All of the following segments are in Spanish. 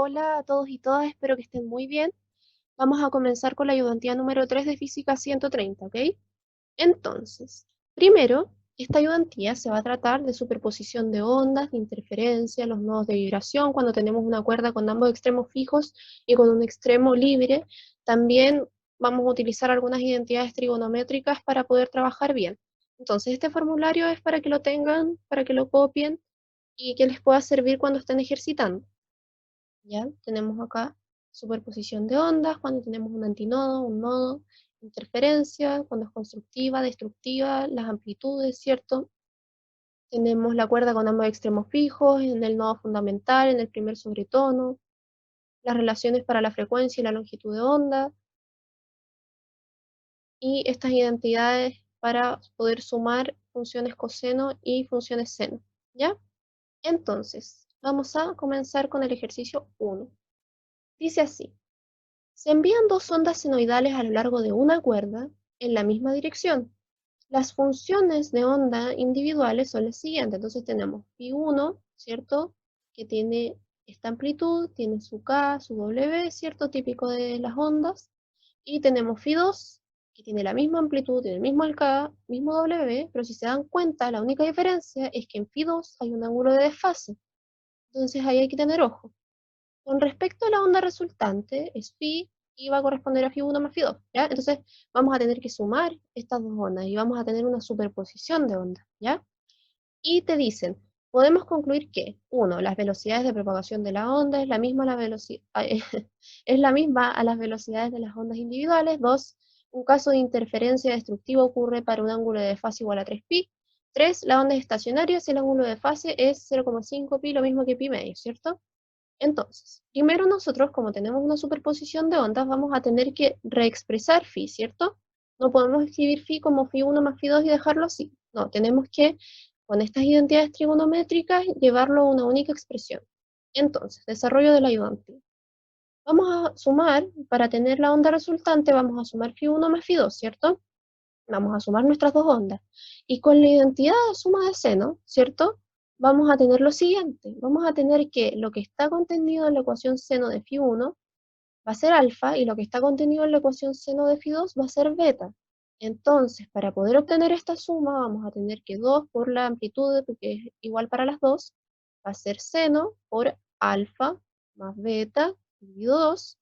Hola a todos y todas, espero que estén muy bien. Vamos a comenzar con la ayudantía número 3 de Física 130, ¿ok? Entonces, primero, esta ayudantía se va a tratar de superposición de ondas, de interferencia, los nodos de vibración, cuando tenemos una cuerda con ambos extremos fijos y con un extremo libre. También vamos a utilizar algunas identidades trigonométricas para poder trabajar bien. Entonces, este formulario es para que lo tengan, para que lo copien y que les pueda servir cuando estén ejercitando. ¿Ya? Tenemos acá superposición de ondas, cuando tenemos un antinodo, un nodo, interferencia, cuando es constructiva, destructiva, las amplitudes, ¿cierto? Tenemos la cuerda con ambos extremos fijos, en el nodo fundamental, en el primer sobretono, las relaciones para la frecuencia y la longitud de onda, y estas identidades para poder sumar funciones coseno y funciones seno, ¿ya? Entonces, vamos a comenzar con el ejercicio 1. Dice así: se envían dos ondas senoidales a lo largo de una cuerda en la misma dirección. Las funciones de onda individuales son las siguientes. Entonces tenemos Phi1, ¿cierto? Que tiene esta amplitud, tiene su K, su W, ¿cierto? Típico de las ondas. Y tenemos Phi2, que tiene la misma amplitud, tiene el mismo K, mismo W, pero si se dan cuenta, la única diferencia es que en Phi2 hay un ángulo de desfase. Entonces ahí hay que tener ojo. Con respecto a la onda resultante, es phi y va a corresponder a phi1 más phi2, ¿ya? Entonces vamos a tener que sumar estas dos ondas y vamos a tener una superposición de ondas, ¿ya? Y te dicen, podemos concluir que, uno, las velocidades de propagación de la onda es la misma a la es la misma a las velocidades de las ondas individuales. Dos, un caso de interferencia destructiva ocurre para un ángulo de fase igual a 3pi. Tres, la onda es estacionaria si el ángulo de fase es 0,5 pi, lo mismo que pi medio, ¿cierto? Entonces, primero nosotros, como tenemos una superposición de ondas, vamos a tener que reexpresar phi, ¿cierto? No podemos escribir phi como phi1 más phi2 y dejarlo así. No, tenemos que, con estas identidades trigonométricas, llevarlo a una única expresión. Entonces, desarrollo de la ayudantía. Vamos a sumar, para tener la onda resultante, vamos a sumar phi1 más phi2, ¿cierto? Vamos a sumar nuestras dos ondas. Y con la identidad de suma de seno, ¿cierto? Vamos a tener lo siguiente. Vamos a tener que lo que está contenido en la ecuación seno de phi1 va a ser alfa y lo que está contenido en la ecuación seno de phi2 va a ser beta. Entonces, para poder obtener esta suma, vamos a tener que 2 por la amplitud, que es igual para las dos, va a ser seno por alfa más beta dividido 2,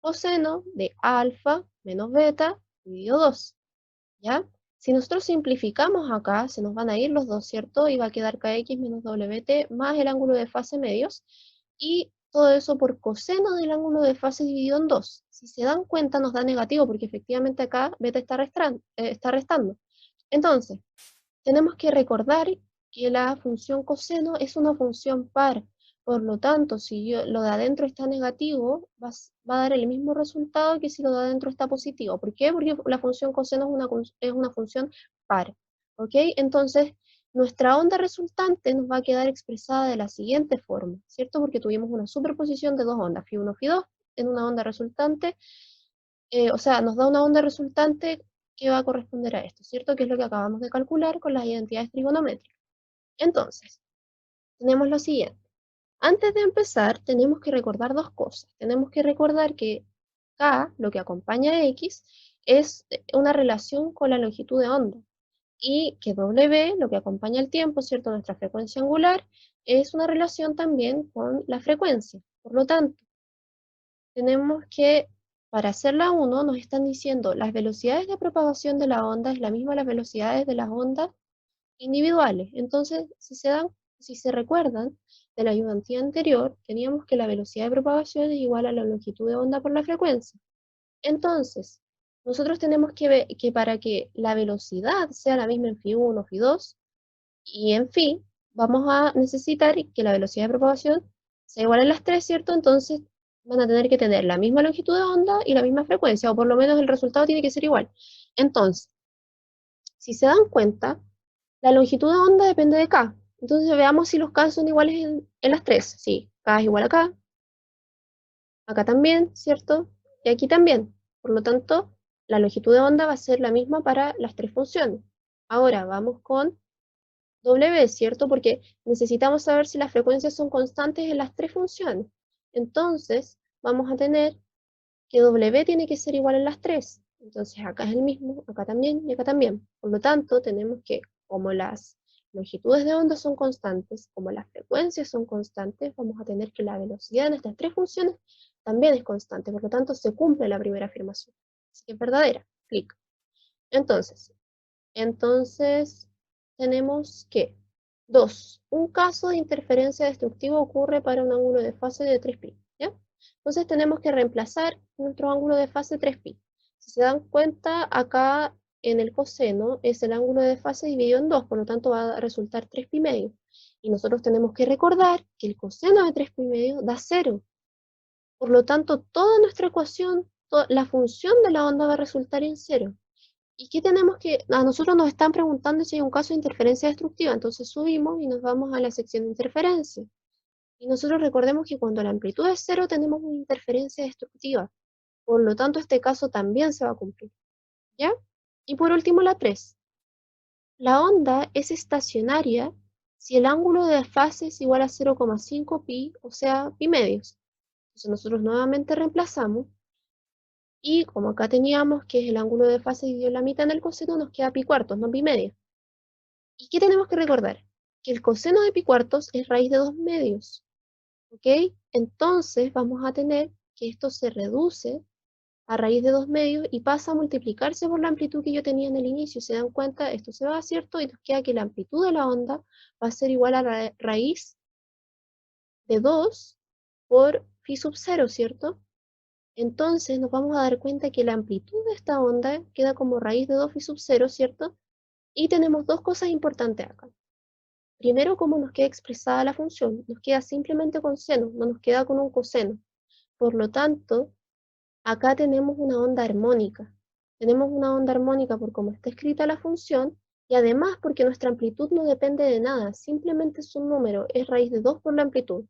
o seno de alfa menos beta dividido 2. ¿Ya? Si nosotros simplificamos acá, se nos van a ir los dos, ¿cierto? Y va a quedar kx menos wt más el ángulo de fase medios. Y todo eso por coseno del ángulo de fase dividido en 2. Si se dan cuenta, nos da negativo, porque efectivamente acá beta está restando. Entonces, tenemos que recordar que la función coseno es una función par. Por lo tanto, si lo de adentro está negativo, va a dar el mismo resultado que si lo de adentro está positivo. ¿Por qué? Porque la función coseno es una función par. ¿Ok? Entonces, nuestra onda resultante nos va a quedar expresada de la siguiente forma, ¿cierto? Porque tuvimos una superposición de dos ondas, phi1, phi2, en una onda resultante. O sea, nos da una onda resultante que va a corresponder a esto, ¿cierto? Que es lo que acabamos de calcular con las identidades trigonométricas. Entonces, tenemos lo siguiente. Antes de empezar, tenemos que recordar dos cosas. Tenemos que recordar que K, lo que acompaña a X, es una relación con la longitud de onda. Y que W, lo que acompaña el tiempo, ¿cierto? Nuestra frecuencia angular, es una relación también con la frecuencia. Por lo tanto, tenemos que, para hacer la 1, nos están diciendo las velocidades de propagación de la onda es la misma a las velocidades de las ondas individuales. Entonces, si se recuerdan de la ayudantía anterior, teníamos que la velocidad de propagación es igual a la longitud de onda por la frecuencia. Entonces, nosotros tenemos que ver que para que la velocidad sea la misma en phi1, phi2 y en phi, vamos a necesitar que la velocidad de propagación sea igual en las tres, ¿cierto? Entonces van a tener que tener la misma longitud de onda y la misma frecuencia, o por lo menos el resultado tiene que ser igual. Entonces, si se dan cuenta, la longitud de onda depende de K. Entonces veamos si los K son iguales en las tres. Sí, K es igual a K, acá también, ¿cierto? Y aquí también. Por lo tanto, la longitud de onda va a ser la misma para las tres funciones. Ahora vamos con W, ¿cierto? Porque necesitamos saber si las frecuencias son constantes en las tres funciones. Entonces, vamos a tener que W tiene que ser igual en las tres. Entonces, acá es el mismo, acá también y acá también. Por lo tanto, tenemos que, como las longitudes de onda son constantes, como las frecuencias son constantes, vamos a tener que la velocidad en estas tres funciones también es constante. Por lo tanto, se cumple la primera afirmación. Así que es verdadera. Clic. Entonces, tenemos que 2. Un caso de interferencia destructiva ocurre para un ángulo de fase de 3π, ¿ya? Entonces tenemos que reemplazar nuestro ángulo de fase 3π. Si se dan cuenta, acá en el coseno es el ángulo de fase dividido en 2, por lo tanto va a resultar 3π medio. Y nosotros tenemos que recordar que el coseno de 3π medio da 0. Por lo tanto, toda nuestra ecuación, la función de la onda va a resultar en 0. ¿Y qué tenemos que...? A nosotros nos están preguntando si hay un caso de interferencia destructiva, entonces subimos y nos vamos a la sección de interferencia. Y nosotros recordemos que cuando la amplitud es 0 tenemos una interferencia destructiva. Por lo tanto, este caso también se va a cumplir. ¿Ya? Y por último, la 3. La onda es estacionaria si el ángulo de fase es igual a 0,5 pi, o sea, pi medios. Entonces nosotros nuevamente reemplazamos. Y como acá teníamos que es el ángulo de fase dividido la mitad en el coseno, nos queda pi cuartos, no pi medio. ¿Y qué tenemos que recordar? Que el coseno de pi cuartos es raíz de 2 medios. ¿Ok? Entonces vamos a tener que esto se reduce a raíz de 2 medios y pasa a multiplicarse por la amplitud que yo tenía en el inicio. ¿Se dan cuenta? Esto se va, ¿cierto? Y nos queda que la amplitud de la onda va a ser igual a la raíz de 2 por phi sub 0, ¿cierto? Entonces nos vamos a dar cuenta que la amplitud de esta onda queda como raíz de 2 phi sub 0, ¿cierto? Y tenemos dos cosas importantes acá. Primero, cómo nos queda expresada la función. Nos queda simplemente con seno, no nos queda con un coseno. Por lo tanto, acá tenemos una onda armónica. Tenemos una onda armónica por cómo está escrita la función y además porque nuestra amplitud no depende de nada, simplemente es un número, es raíz de 2 por la amplitud.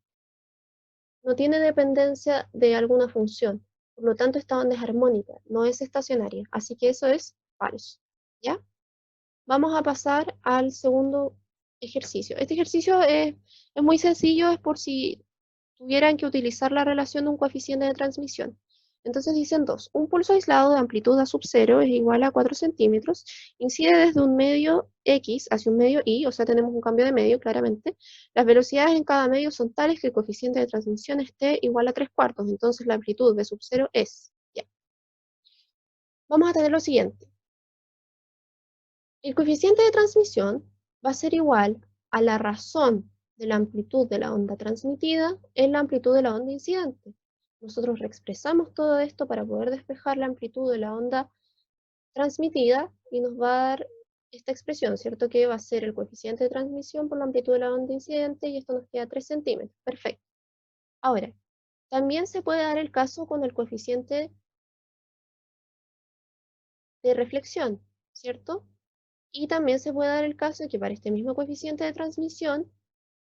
No tiene dependencia de alguna función. Por lo tanto, esta onda es armónica, no es estacionaria. Así que eso es falso. ¿Ya? Vamos a pasar al segundo ejercicio. Este ejercicio es muy sencillo, es por si tuvieran que utilizar la relación de un coeficiente de transmisión. Entonces dicen 2. Un pulso aislado de amplitud a sub 0 es igual a 4 centímetros. Incide desde un medio X hacia un medio Y, o sea, tenemos un cambio de medio, claramente. Las velocidades en cada medio son tales que el coeficiente de transmisión esté igual a 3 cuartos. Entonces la amplitud de sub 0 es... Ya. Vamos a tener lo siguiente. El coeficiente de transmisión va a ser igual a la razón de la amplitud de la onda transmitida en la amplitud de la onda incidente. Nosotros reexpresamos todo esto para poder despejar la amplitud de la onda transmitida y nos va a dar esta expresión, ¿cierto? Que va a ser el coeficiente de transmisión por la amplitud de la onda incidente y esto nos queda 3 centímetros. Perfecto. Ahora, también se puede dar el caso con el coeficiente de reflexión, ¿cierto? Y también se puede dar el caso de que para este mismo coeficiente de transmisión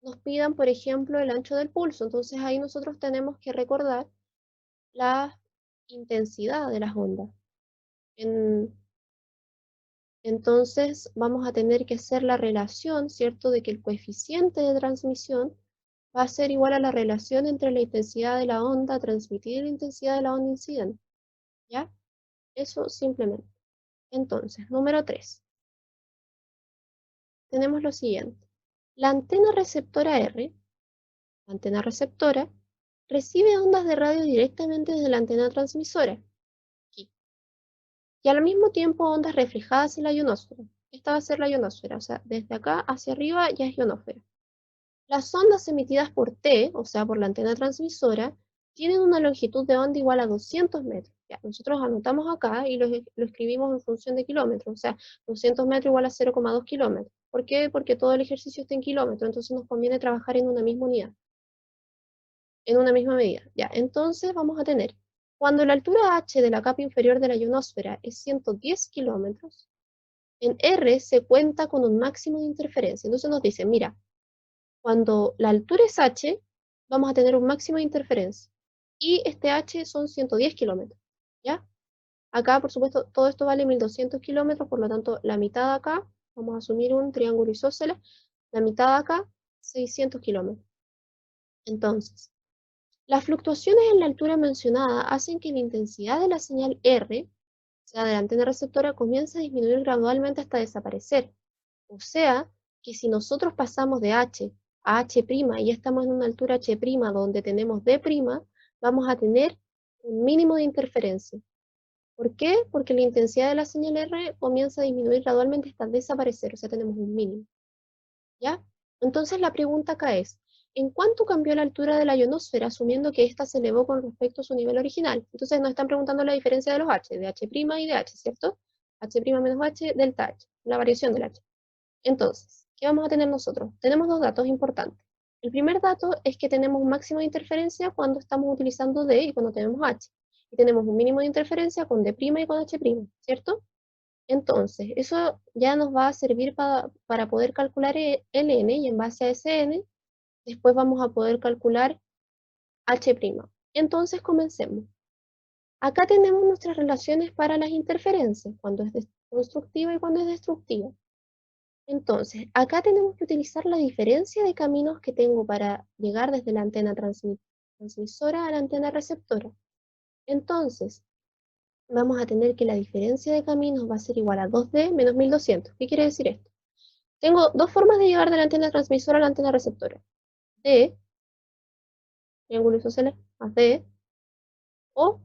nos pidan, por ejemplo, el ancho del pulso. Entonces ahí nosotros tenemos que recordar la intensidad de las ondas. Entonces vamos a tener que hacer la relación, ¿cierto?, de que el coeficiente de transmisión va a ser igual a la relación entre la intensidad de la onda transmitida y la intensidad de la onda incidente. ¿Ya? Eso simplemente. Entonces, número 3. Tenemos lo siguiente. La antena receptora R, la antena receptora, recibe ondas de radio directamente desde la antena transmisora, aquí, y al mismo tiempo ondas reflejadas en la ionosfera. Esta va a ser la ionosfera, o sea, desde acá hacia arriba ya es ionosfera. Las ondas emitidas por T, o sea, por la antena transmisora, tienen una longitud de onda igual a 200 metros. Ya, nosotros anotamos acá y lo escribimos en función de kilómetros, o sea, 200 metros igual a 0,2 kilómetros. ¿Por qué? Porque todo el ejercicio está en kilómetros, entonces nos conviene trabajar en una misma unidad, en una misma medida. Ya, entonces vamos a tener, cuando la altura h de la capa inferior de la ionosfera es 110 kilómetros, en R se cuenta con un máximo de interferencia. Entonces nos dice, mira, cuando la altura es h, vamos a tener un máximo de interferencia. Y este h son 110 kilómetros, ¿ya? Acá, por supuesto, todo esto vale 1200 kilómetros, por lo tanto, la mitad de acá, vamos a asumir un triángulo isósceles, la mitad de acá, 600 kilómetros. Entonces, Las fluctuaciones en la altura mencionada hacen que la intensidad de la señal R, o sea, de la antena receptora, comience a disminuir gradualmente hasta desaparecer. O sea, que si nosotros pasamos de H a H' y ya estamos en una altura H' donde tenemos D', vamos a tener un mínimo de interferencia. ¿Por qué? Porque la intensidad de la señal R comienza a disminuir gradualmente hasta desaparecer, o sea, tenemos un mínimo. ¿Ya? Entonces la pregunta acá es, ¿en cuánto cambió la altura de la ionosfera asumiendo que ésta se elevó con respecto a su nivel original? Entonces nos están preguntando la diferencia de los H, de H' y de H, ¿cierto? H' menos H, delta H, la variación del H. Entonces, ¿qué vamos a tener nosotros? Tenemos dos datos importantes. El primer dato es que tenemos un máximo de interferencia cuando estamos utilizando D y cuando tenemos H. Y tenemos un mínimo de interferencia con D' y con H', ¿cierto? Entonces, eso ya nos va a servir para poder calcular el n y en base a ese n, después vamos a poder calcular h'. Entonces, comencemos. Acá tenemos nuestras relaciones para las interferencias, cuando es constructiva y cuando es destructiva. Entonces, acá tenemos que utilizar la diferencia de caminos que tengo para llegar desde la antena transmisora a la antena receptora. Entonces, vamos a tener que la diferencia de caminos va a ser igual a 2D menos 1200. ¿Qué quiere decir esto? Tengo dos formas de llegar de la antena transmisora a la antena receptora. D, triángulo isósceles, más D, o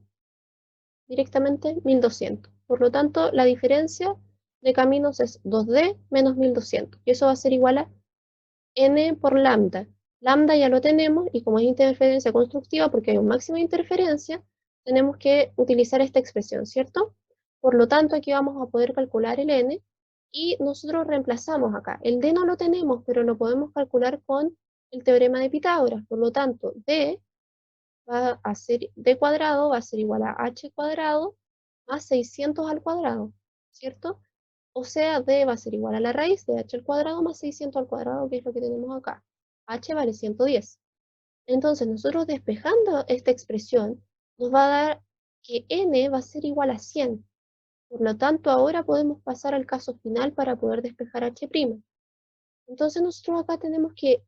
directamente 1200. Por lo tanto, la diferencia de caminos es 2D menos 1200. Y eso va a ser igual a n por lambda. Lambda ya lo tenemos, y como es interferencia constructiva, porque hay un máximo de interferencia, tenemos que utilizar esta expresión, ¿cierto? Por lo tanto, aquí vamos a poder calcular el n, y nosotros reemplazamos acá. El d no lo tenemos, pero lo podemos calcular con el teorema de Pitágoras. Por lo tanto, d cuadrado va a ser igual a h cuadrado más 600 al cuadrado, ¿cierto? O sea, d va a ser igual a la raíz de h al cuadrado más 600 al cuadrado, que es lo que tenemos acá. H vale 110. Entonces, nosotros despejando esta expresión, nos va a dar que n va a ser igual a 100. Por lo tanto, ahora podemos pasar al caso final para poder despejar h'. Entonces, nosotros acá tenemos que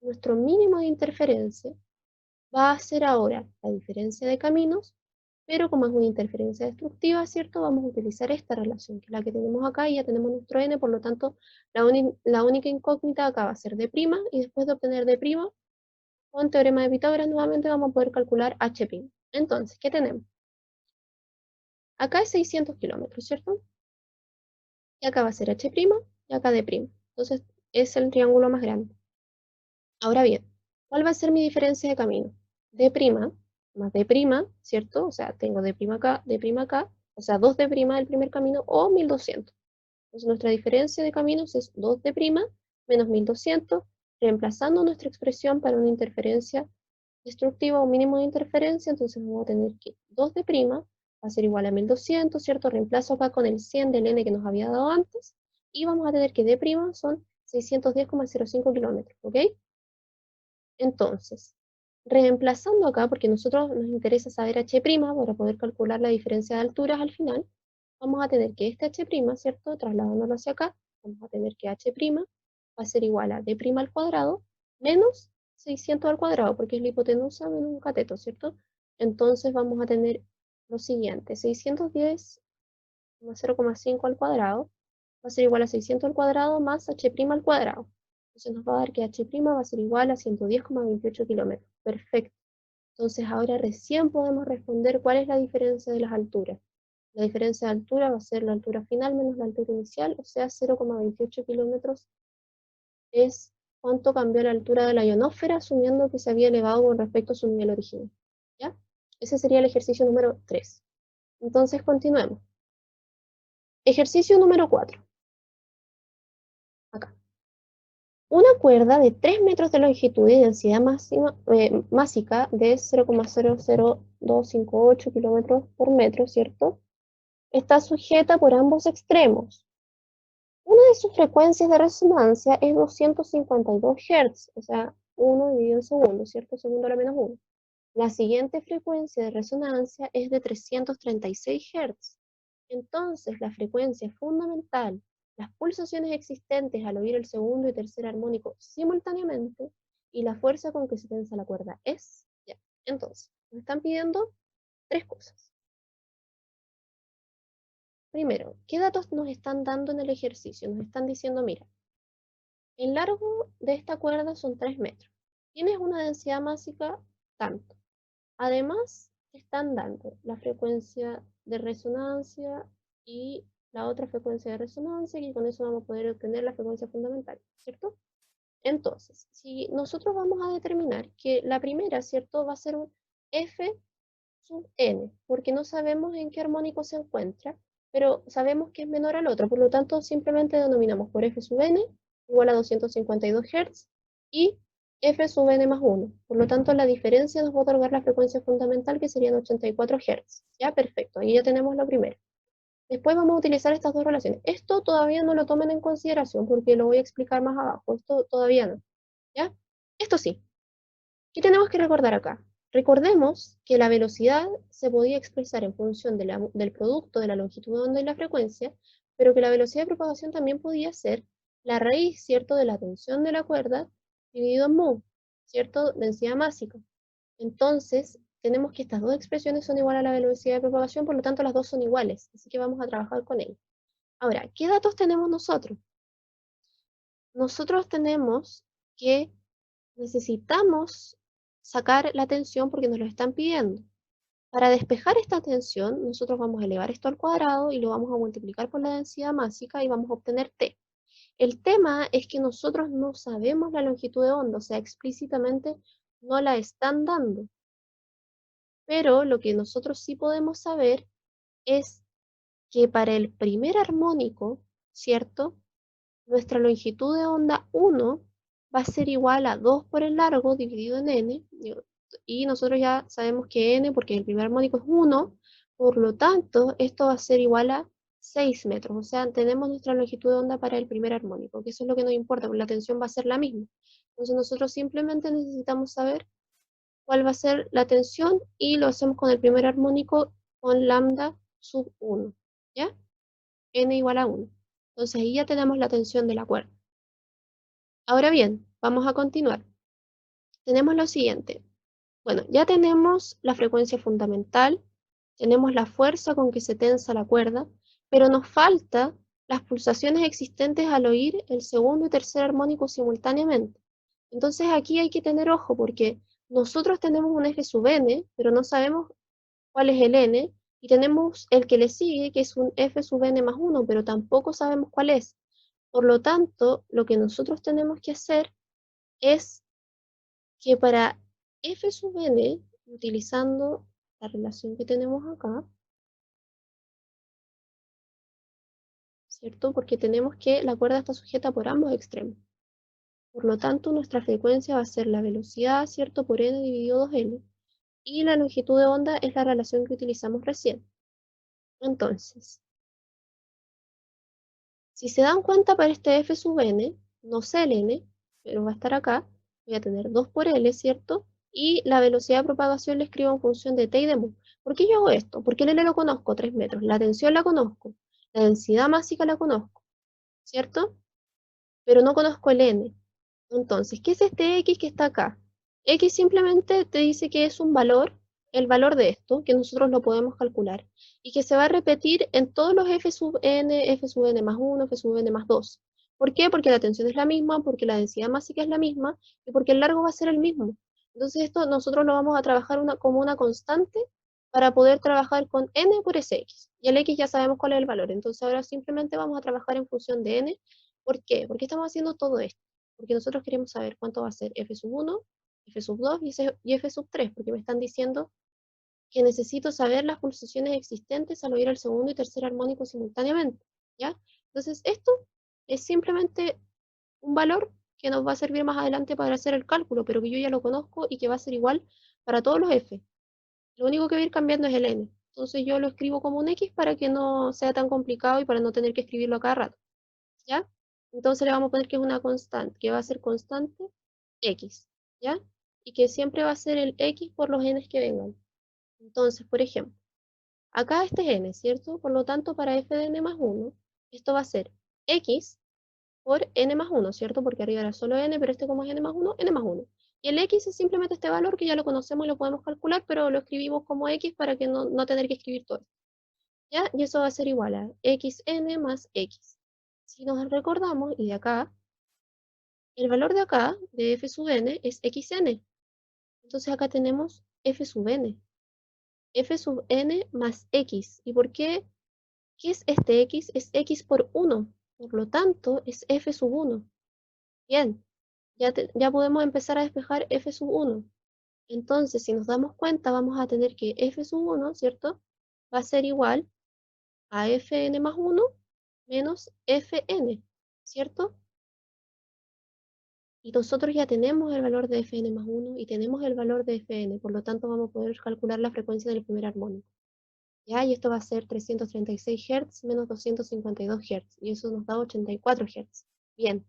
nuestro mínimo de interferencia va a ser ahora la diferencia de caminos, pero como es una interferencia destructiva, ¿cierto? Vamos a utilizar esta relación, que es la que tenemos acá, y ya tenemos nuestro n, por lo tanto, la única incógnita acá va a ser d', y después de obtener d', con teorema de Pitágoras nuevamente vamos a poder calcular h'. Entonces, ¿qué tenemos? Acá es 600 kilómetros, ¿cierto? Y acá va a ser h', y acá d'. Entonces, es el triángulo más grande. Ahora bien, ¿cuál va a ser mi diferencia de camino? D' más D', ¿cierto? O sea, tengo D' acá, o sea, 2D' del primer camino, o 1200. Entonces nuestra diferencia de caminos es 2D' menos 1200, reemplazando nuestra expresión para una interferencia destructiva o mínimo de interferencia. Entonces vamos a tener que 2D' va a ser igual a 1200, ¿cierto? Reemplazo acá con el 100 del n que nos había dado antes, y vamos a tener que D' son 610,05 kilómetros, ¿ok? Entonces, reemplazando acá, porque a nosotros nos interesa saber h' para poder calcular la diferencia de alturas al final, vamos a tener que este h', ¿cierto? Trasladándolo hacia acá, vamos a tener que h' va a ser igual a d' al cuadrado menos 600 al cuadrado, porque es la hipotenusa menos un cateto, ¿cierto? Entonces vamos a tener lo siguiente, 610,05 al cuadrado va a ser igual a 600 al cuadrado más h' al cuadrado. Entonces nos va a dar que h' va a ser igual a 110,28 kilómetros. Perfecto. Entonces ahora recién podemos responder cuál es la diferencia de las alturas. La diferencia de altura va a ser la altura final menos la altura inicial, o sea, 0,28 kilómetros es cuánto cambió la altura de la ionosfera, asumiendo que se había elevado con respecto a su nivel original. ¿Ya? Ese sería el ejercicio número 3. Entonces continuemos. Ejercicio número 4. Acá. Una cuerda de 3 metros de longitud y densidad másica de 0,00258 kilómetros por metro, ¿cierto? Está sujeta por ambos extremos. Una de sus frecuencias de resonancia es 252 Hz, o sea, 1 dividido en segundos, ¿cierto? Segundo a la menos 1. La siguiente frecuencia de resonancia es de 336 Hz. Entonces, la frecuencia fundamental, las pulsaciones existentes al oír el segundo y tercer armónico simultáneamente, y la fuerza con que se tensa la cuerda es. Ya. Entonces, nos están pidiendo tres cosas. Primero, ¿qué datos nos están dando en el ejercicio? Nos están diciendo, mira, el largo de esta cuerda son 3 metros. Tienes una densidad másica tanto. Además, te están dando la frecuencia de resonancia y la otra frecuencia de resonancia, y con eso vamos a poder obtener la frecuencia fundamental, ¿cierto? Entonces, si nosotros vamos a determinar que la primera, ¿cierto? Va a ser un F sub n, porque no sabemos en qué armónico se encuentra, pero sabemos que es menor al otro, por lo tanto simplemente denominamos por F sub n igual a 252 Hz y F sub n más 1. Por lo tanto, la diferencia nos va a otorgar la frecuencia fundamental, que serían 84 Hz. Ya, perfecto, ahí ya tenemos lo primero. Después vamos a utilizar estas dos relaciones. Esto todavía no lo tomen en consideración porque lo voy a explicar más abajo. Esto todavía no. ¿Ya? Esto sí. ¿Qué tenemos que recordar acá? Recordemos que la velocidad se podía expresar en función del producto de la longitud de onda y la frecuencia, pero que la velocidad de propagación también podía ser la raíz, ¿cierto?, de la tensión de la cuerda dividido en mu, ¿cierto?, densidad másica. Entonces, tenemos que estas dos expresiones son iguales a la velocidad de propagación, por lo tanto las dos son iguales, así que vamos a trabajar con ellas. Ahora, ¿qué datos tenemos nosotros? Nosotros tenemos que necesitamos sacar la tensión porque nos lo están pidiendo. Para despejar esta tensión, nosotros vamos a elevar esto al cuadrado y lo vamos a multiplicar por la densidad másica y vamos a obtener T. El tema es que nosotros no sabemos la longitud de onda, o sea, explícitamente no la están dando. Pero lo que nosotros sí podemos saber es que para el primer armónico, ¿cierto? Nuestra longitud de onda 1 va a ser igual a 2 por el largo dividido en n, y nosotros ya sabemos que n, porque el primer armónico es 1, por lo tanto, esto va a ser igual a 6 metros, o sea, tenemos nuestra longitud de onda para el primer armónico, que eso es lo que nos importa, porque la tensión va a ser la misma. Entonces nosotros simplemente necesitamos saber cuál va a ser la tensión y lo hacemos con el primer armónico con lambda sub 1, ¿ya? N igual a 1. Entonces ahí ya tenemos la tensión de la cuerda. Ahora bien, vamos a continuar. Tenemos lo siguiente. Bueno, ya tenemos la frecuencia fundamental, tenemos la fuerza con que se tensa la cuerda, pero nos falta las pulsaciones existentes al oír el segundo y tercer armónico simultáneamente. Entonces aquí hay que tener ojo porque nosotros tenemos un F sub n, pero no sabemos cuál es el n, y tenemos el que le sigue, que es un F sub n más 1, pero tampoco sabemos cuál es. Por lo tanto, lo que nosotros tenemos que hacer es que para F sub n, utilizando la relación que tenemos acá, ¿cierto? Porque tenemos que la cuerda está sujeta por ambos extremos. Por lo tanto, nuestra frecuencia va a ser la velocidad, ¿cierto? Por n dividido 2n. Y la longitud de onda es la relación que utilizamos recién. Entonces, si se dan cuenta para este F sub n, no sé el n, pero va a estar acá, voy a tener 2 por L, ¿cierto? Y la velocidad de propagación la escribo en función de T y de mu. ¿Por qué yo hago esto? Porque el L lo conozco, 3 metros. La tensión la conozco. La densidad másica la conozco, ¿cierto? Pero no conozco el N. Entonces, ¿qué es este X que está acá? X simplemente te dice que es un valor, el valor de esto, que nosotros lo podemos calcular, y que se va a repetir en todos los F sub n más 1, F sub n más 2. ¿Por qué? Porque la tensión es la misma, porque la densidad másica es la misma, y porque el largo va a ser el mismo. Entonces esto nosotros lo vamos a trabajar como una constante para poder trabajar con n por ese x. Y el x ya sabemos cuál es el valor, entonces ahora simplemente vamos a trabajar en función de n. ¿Por qué? Porque estamos haciendo todo esto. Porque nosotros queremos saber cuánto va a ser f sub 1, f sub 2 y f sub 3, porque me están diciendo que necesito saber las pulsaciones existentes al oír el segundo y tercer armónico simultáneamente, ¿ya? Entonces esto es simplemente un valor que nos va a servir más adelante para hacer el cálculo, pero que yo ya lo conozco y que va a ser igual para todos los f. Lo único que voy a ir cambiando es el n. Entonces yo lo escribo como un x para que no sea tan complicado y para no tener que escribirlo a cada rato, ¿ya? Entonces le vamos a poner que es una constante, que va a ser constante x, ¿ya? Y que siempre va a ser el x por los n's que vengan. Entonces, por ejemplo, acá este es n, ¿cierto? Por lo tanto, para f de n más 1, esto va a ser x por n más 1, ¿cierto? Porque arriba era solo n, pero este como es n más 1, n más 1. Y el x es simplemente este valor que ya lo conocemos y lo podemos calcular, pero lo escribimos como x para que no tener que escribir todo esto. ¿Ya? Y eso va a ser igual a xn más x. Si nos recordamos, y de acá, el valor de acá, de f sub n, es xn. Entonces acá tenemos f sub n. F sub n más x. ¿Y por qué? ¿Qué es este x? Es x por 1. Por lo tanto, es f sub 1. Bien, ya podemos empezar a despejar f sub 1. Entonces, si nos damos cuenta, vamos a tener que f sub 1, ¿cierto? Va a ser igual a fn más 1 menos fn, ¿cierto? Y nosotros ya tenemos el valor de fn más 1 y tenemos el valor de fn, por lo tanto vamos a poder calcular la frecuencia del primer armónico. ¿Ya? Y esto va a ser 336 Hz menos 252 Hz, y eso nos da 84 Hz. Bien,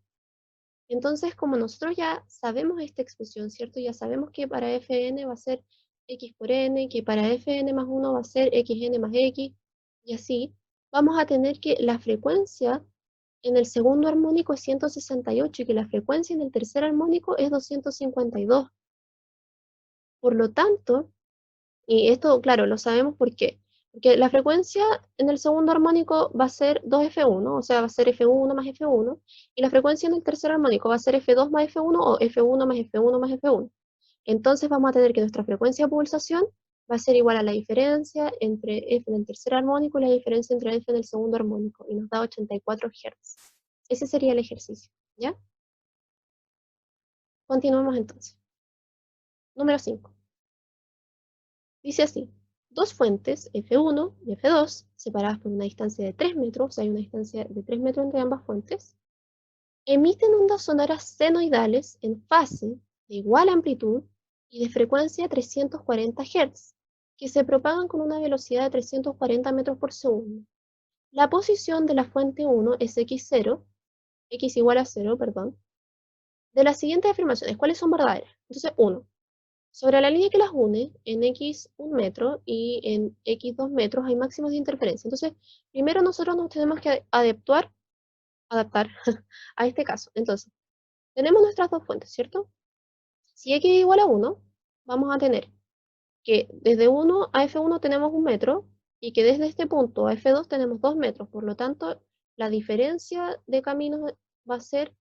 entonces como nosotros ya sabemos esta expresión, ¿cierto? Ya sabemos que para fn va a ser x por n, que para fn más 1 va a ser xn más x, y así, vamos a tener que la frecuencia en el segundo armónico es 168 y que la frecuencia en el tercer armónico es 252. Por lo tanto, y esto, claro, lo sabemos por qué. Porque la frecuencia en el segundo armónico va a ser 2F1, o sea, va a ser F1 más F1, y la frecuencia en el tercer armónico va a ser F2 más F1 o F1 más F1 más F1. Entonces vamos a tener que nuestra frecuencia de pulsación va a ser igual a la diferencia entre F en el tercer armónico y la diferencia entre F en el segundo armónico, y nos da 84 Hz. Ese sería el ejercicio, ¿ya? Continuamos entonces. Número 5. Dice así, dos fuentes, F1 y F2, separadas por una distancia de 3 metros, hay una distancia de 3 metros entre ambas fuentes, emiten ondas sonoras senoidales en fase de igual amplitud y de frecuencia 340 Hz, que se propagan con una velocidad de 340 metros por segundo. La posición de la fuente 1 es x0, x igual a 0, perdón, de las siguientes afirmaciones, ¿cuáles son verdaderas? Entonces, 1. Sobre la línea que las une, en x 1 metro y en x 2 metros hay máximos de interferencia. Entonces, primero nosotros nos tenemos que adaptar a este caso. Entonces, tenemos nuestras dos fuentes, ¿cierto? Si x es igual a 1, vamos a tener que desde 1 a f1 tenemos 1 metro y que desde este punto a f2 tenemos 2 metros. Por lo tanto, la diferencia de caminos va a ser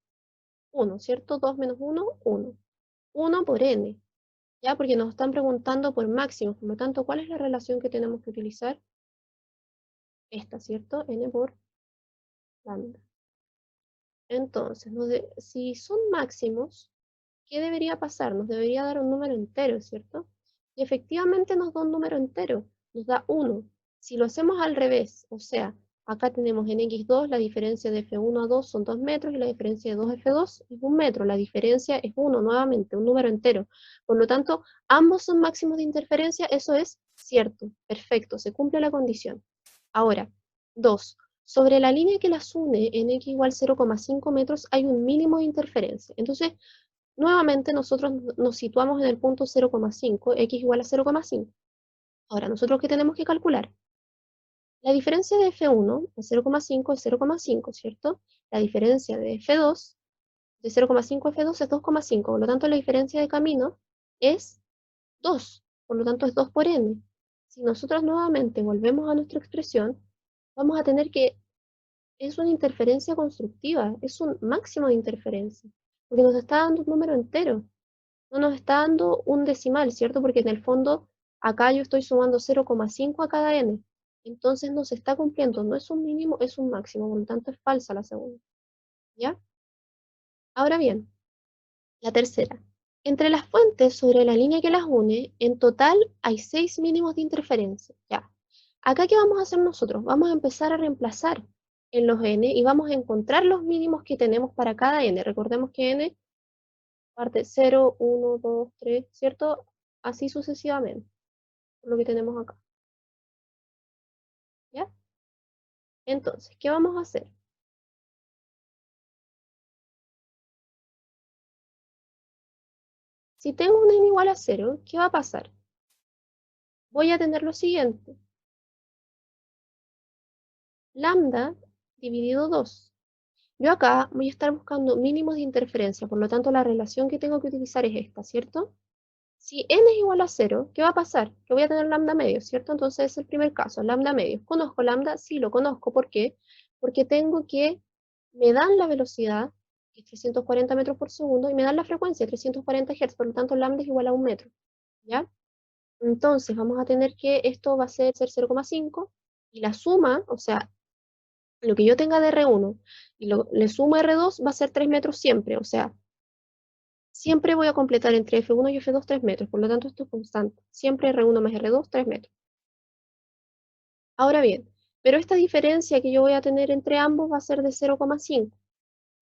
1, ¿cierto? 2 menos 1, 1. 1 por n. ¿Ya? Porque nos están preguntando por máximos, por lo tanto, ¿cuál es la relación que tenemos que utilizar? Esta, ¿cierto? N por lambda. Entonces, si son máximos, ¿qué debería pasar? Nos debería dar un número entero, ¿cierto? Y efectivamente nos da un número entero, nos da 1. Si lo hacemos al revés, o sea, acá tenemos en x2 la diferencia de f1 a 2 son 2 metros y la diferencia de 2 a f2 es 1 metro. La diferencia es 1 nuevamente, un número entero. Por lo tanto, ambos son máximos de interferencia, eso es cierto, perfecto, se cumple la condición. Ahora, 2. Sobre la línea que las une en x igual 0,5 metros hay un mínimo de interferencia. Entonces, nuevamente nosotros nos situamos en el punto 0,5, x igual a 0,5. Ahora, ¿nosotros qué tenemos que calcular? La diferencia de F1 a 0,5 es 0,5, ¿cierto? La diferencia de F2, de 0,5 a F2 es 2,5, por lo tanto la diferencia de camino es 2, por lo tanto es 2 por n. Si nosotros nuevamente volvemos a nuestra expresión, vamos a tener que es una interferencia constructiva, es un máximo de interferencia, porque nos está dando un número entero. No nos está dando un decimal, ¿cierto? Porque en el fondo acá yo estoy sumando 0,5 a cada n. Entonces no se está cumpliendo, no es un mínimo, es un máximo, por lo tanto es falsa la segunda. ¿Ya? Ahora bien, la tercera. Entre las fuentes sobre la línea que las une, en total hay 6 mínimos de interferencia. ¿Ya? Acá, ¿qué vamos a hacer nosotros? Vamos a empezar a reemplazar en los n y vamos a encontrar los mínimos que tenemos para cada n. Recordemos que n parte 0, 1, 2, 3, ¿cierto? Así sucesivamente, por lo que tenemos acá. ¿Ya? Entonces, ¿qué vamos a hacer? Si tengo un n igual a 0, ¿qué va a pasar? Voy a tener lo siguiente. Lambda dividido 2. Yo acá voy a estar buscando mínimos de interferencia, por lo tanto la relación que tengo que utilizar es esta, ¿cierto? Si n es igual a 0, ¿qué va a pasar? Que voy a tener lambda medio, ¿cierto? Entonces es el primer caso, lambda medio. ¿Conozco lambda? Sí, lo conozco. ¿Por qué? Porque me dan la velocidad, que es 340 metros por segundo, y me dan la frecuencia, 340 Hz, por lo tanto lambda es igual a 1 metro, ¿ya? Entonces vamos a tener que esto va a ser 0,5, y la suma, o sea, lo que yo tenga de R1 y le sumo R2 va a ser 3 metros siempre, o sea, siempre voy a completar entre F1 y F2 3 metros, por lo tanto esto es constante. Siempre R1 más R2, 3 metros. Ahora bien, pero esta diferencia que yo voy a tener entre ambos va a ser de 0,5.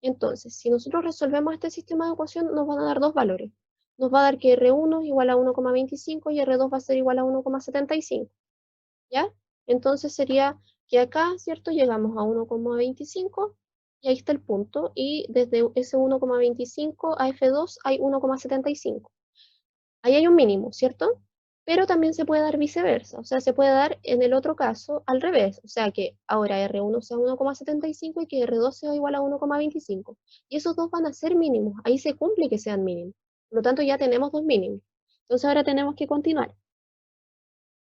Entonces, si nosotros resolvemos este sistema de ecuación, nos van a dar dos valores. Nos va a dar que R1 es igual a 1,25 y R2 va a ser igual a 1,75. ¿Ya? Entonces sería que acá, ¿cierto? Llegamos a 1,25 y ahí está el punto. Y desde ese 1,25 a F2 hay 1,75. Ahí hay un mínimo, ¿cierto? Pero también se puede dar viceversa, o sea, se puede dar en el otro caso al revés, o sea, que ahora R1 sea 1,75 y que R2 sea igual a 1,25. Y esos dos van a ser mínimos, ahí se cumple que sean mínimos. Por lo tanto, ya tenemos dos mínimos. Entonces ahora tenemos que continuar.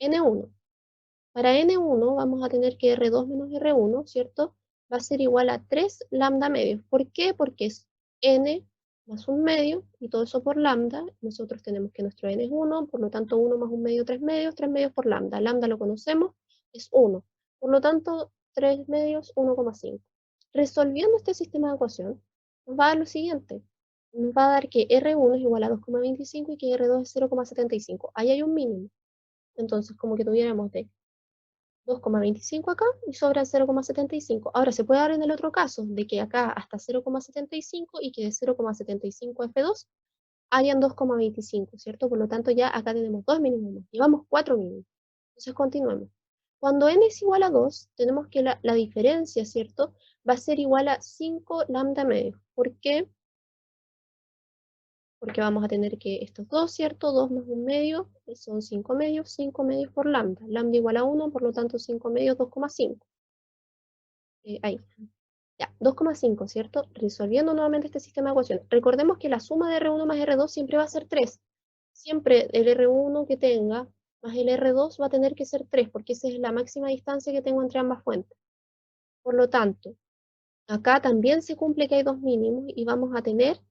N1. Para N1 vamos a tener que R2 menos R1, ¿cierto? Va a ser igual a 3 lambda medios. ¿Por qué? Porque es N más un medio, y todo eso por lambda. Nosotros tenemos que nuestro N es 1, por lo tanto 1 más un medio, 3 medios por lambda. Lambda lo conocemos, es 1. Por lo tanto, 3 medios, 1,5. Resolviendo este sistema de ecuación, nos va a dar lo siguiente. Nos va a dar que R1 es igual a 2,25 y que R2 es 0,75. Ahí hay un mínimo. Entonces, como que tuviéramos de 2,25 acá y sobra 0,75. Ahora, se puede dar en el otro caso, de que acá hasta 0,75 y que de 0,75 a F2 hayan 2,25, ¿cierto? Por lo tanto, ya acá tenemos dos mínimos, llevamos cuatro mínimos. Entonces, continuemos. Cuando n es igual a 2, tenemos que la diferencia, ¿cierto? Va a ser igual a 5 lambda medio. ¿Por qué? Porque vamos a tener que estos dos, ¿cierto? 2 más un medio son 5 medios por lambda. Lambda igual a 1, por lo tanto 5 medios, 2,5. Ahí. Ya, 2,5, ¿cierto? Resolviendo nuevamente este sistema de ecuaciones. Recordemos que la suma de R1 más R2 siempre va a ser 3. Siempre el R1 que tenga más el R2 va a tener que ser 3, porque esa es la máxima distancia que tengo entre ambas fuentes. Por lo tanto, acá también se cumple que hay dos mínimos y vamos a tener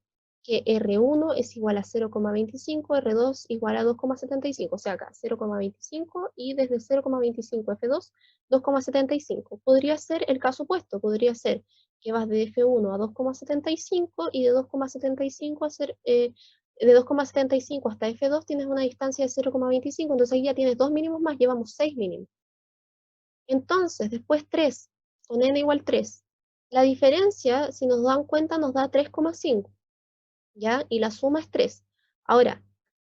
que R1 es igual a 0,25, R2 igual a 2,75, o sea acá 0,25 y desde 0,25 F2, 2,75. Podría ser el caso opuesto, podría ser que vas de F1 a 2,75 y de 2,75 a ser, de 2,75 hasta F2 tienes una distancia de 0,25, entonces ahí ya tienes dos mínimos más, llevamos 6 mínimos. Entonces, después 3, con n igual 3. La diferencia, si nos dan cuenta, nos da 3,5, ¿ya? Y la suma es 3. Ahora,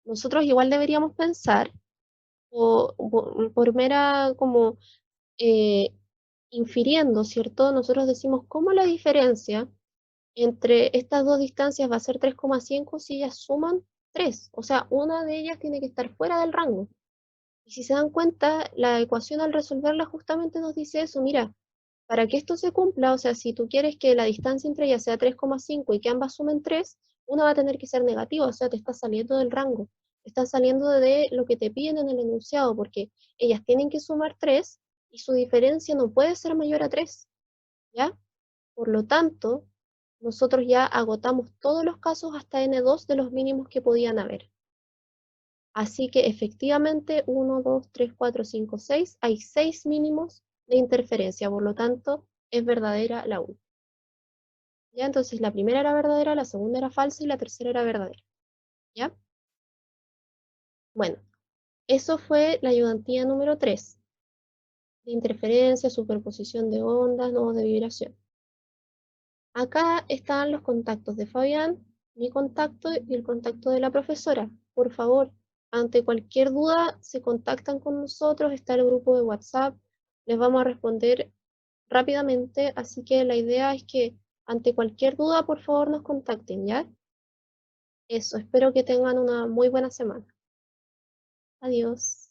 nosotros igual deberíamos pensar, por mera como eh, infiriendo, ¿cierto? Nosotros decimos, ¿cómo la diferencia entre estas dos distancias va a ser 3,5 si ellas suman 3? O sea, una de ellas tiene que estar fuera del rango. Y si se dan cuenta, la ecuación al resolverla justamente nos dice eso, mira, para que esto se cumpla, o sea, si tú quieres que la distancia entre ellas sea 3,5 y que ambas sumen 3, una va a tener que ser negativa, o sea, te está saliendo del rango, te está saliendo de lo que te piden en el enunciado, porque ellas tienen que sumar 3 y su diferencia no puede ser mayor a 3, ¿ya? Por lo tanto, nosotros ya agotamos todos los casos hasta N2 de los mínimos que podían haber. Así que efectivamente 1, 2, 3, 4, 5, 6, hay 6 mínimos de interferencia, por lo tanto es verdadera la 1. ¿Ya? Entonces la primera era verdadera, la segunda era falsa y la tercera era verdadera. ¿Ya? Bueno, eso fue la ayudantía número 3, de interferencia, superposición de ondas, nodos de vibración. Acá están los contactos de Fabián, mi contacto y el contacto de la profesora. Por favor, ante cualquier duda, se contactan con nosotros, está el grupo de WhatsApp, les vamos a responder rápidamente, así que la idea es que ante cualquier duda, por favor, nos contacten, ¿ya? Eso, espero que tengan una muy buena semana. Adiós.